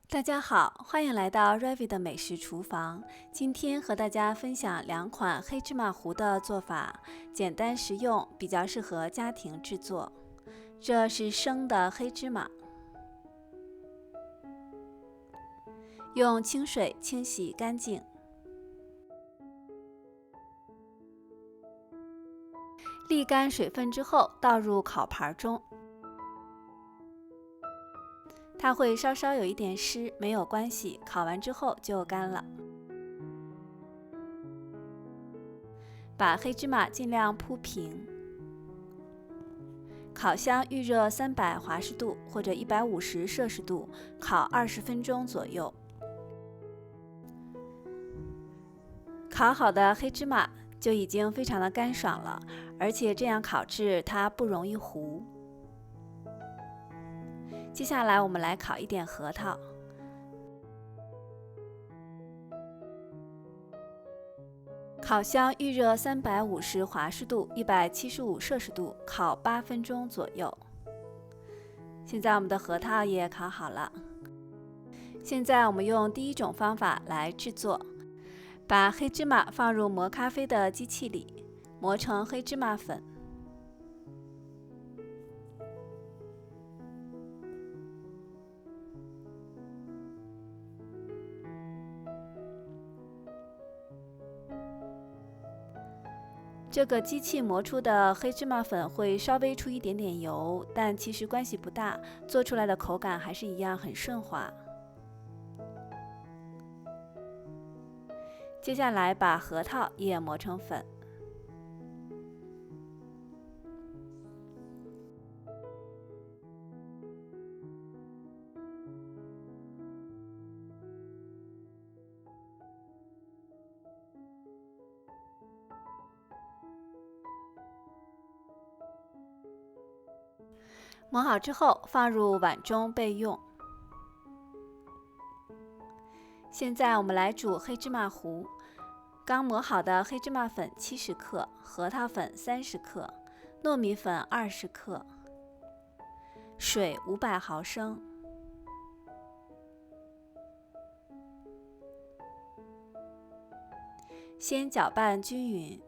大家好，欢迎来到 Ravi 的美食厨房。今天和大家分享2款黑芝麻糊的做法，简单实用，比较适合家庭制作。这是生的黑芝麻，用清水清洗干净，沥干水分之后倒入烤盘中。它会稍稍有一点湿，没有关系，烤完之后就干了。把黑芝麻尽量铺平，烤箱预热300华氏度或者150摄氏度，烤20分钟左右。烤好的黑芝麻就已经非常的干爽了，而且这样烤制它不容易糊。接下来我们来烤一点核桃。烤箱预热350华氏度175摄氏度，烤8分钟左右。现在我们的核桃也烤好了。现在我们用第一种方法来制作，把黑芝麻放入磨咖啡的机器里，磨成黑芝麻粉。这个机器磨出的黑芝麻粉会稍微出一点点油，但其实关系不大，做出来的口感还是一样很顺滑。接下来把核桃也磨成粉。磨好之后放入碗中备用。现在我们来煮黑芝麻糊。刚磨好的黑芝麻粉70克，核桃粉30克，糯米粉20克，水500毫升。先搅拌均匀。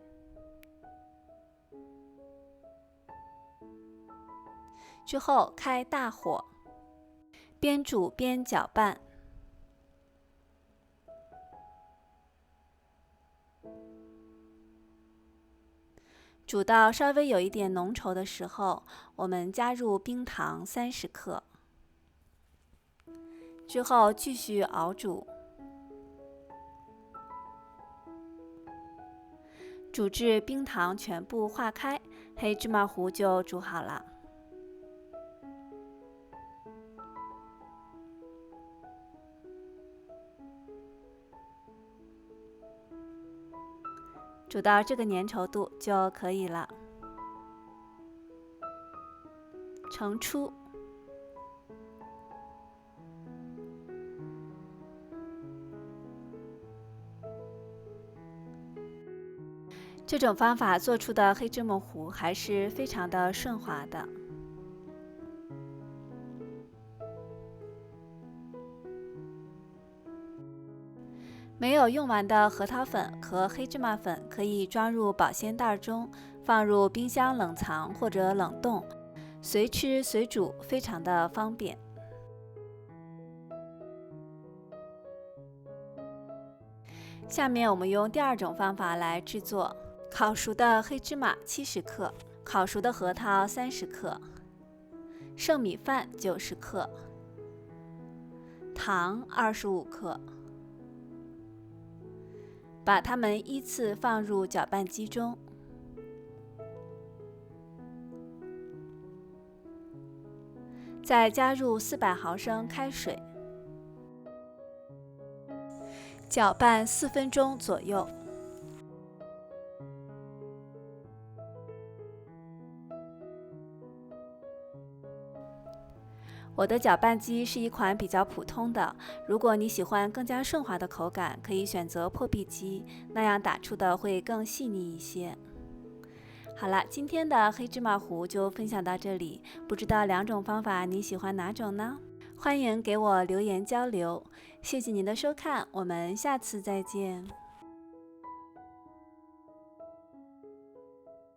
之后开大火，边煮边搅拌。煮到稍微有一点浓稠的时候，我们加入冰糖30克，之后继续熬煮，煮至冰糖全部化开，黑芝麻糊就煮好了。煮到这个粘稠度就可以了。盛出。这种方法做出的黑芝麻糊还是非常的顺滑的。没有用完的核桃粉和黑芝麻粉可以装入保鲜袋中，放入冰箱冷藏或者冷冻，随吃随煮，非常的方便。下面我们用第二种方法来制作。烤熟的黑芝麻70克，烤熟的核桃30克，剩米饭90克，糖25克。把它们依次放入搅拌机中，再加入400毫升开水，搅拌4分钟左右。我的搅拌机是一款比较普通的，如果你喜欢更加顺滑的口感，可以选择破壁机，那样打出的会更细腻一些。好了，今天的黑芝麻糊就分享到这里，不知道2种方法你喜欢哪种呢？欢迎给我留言交流。谢谢您的收看，我们下次再见。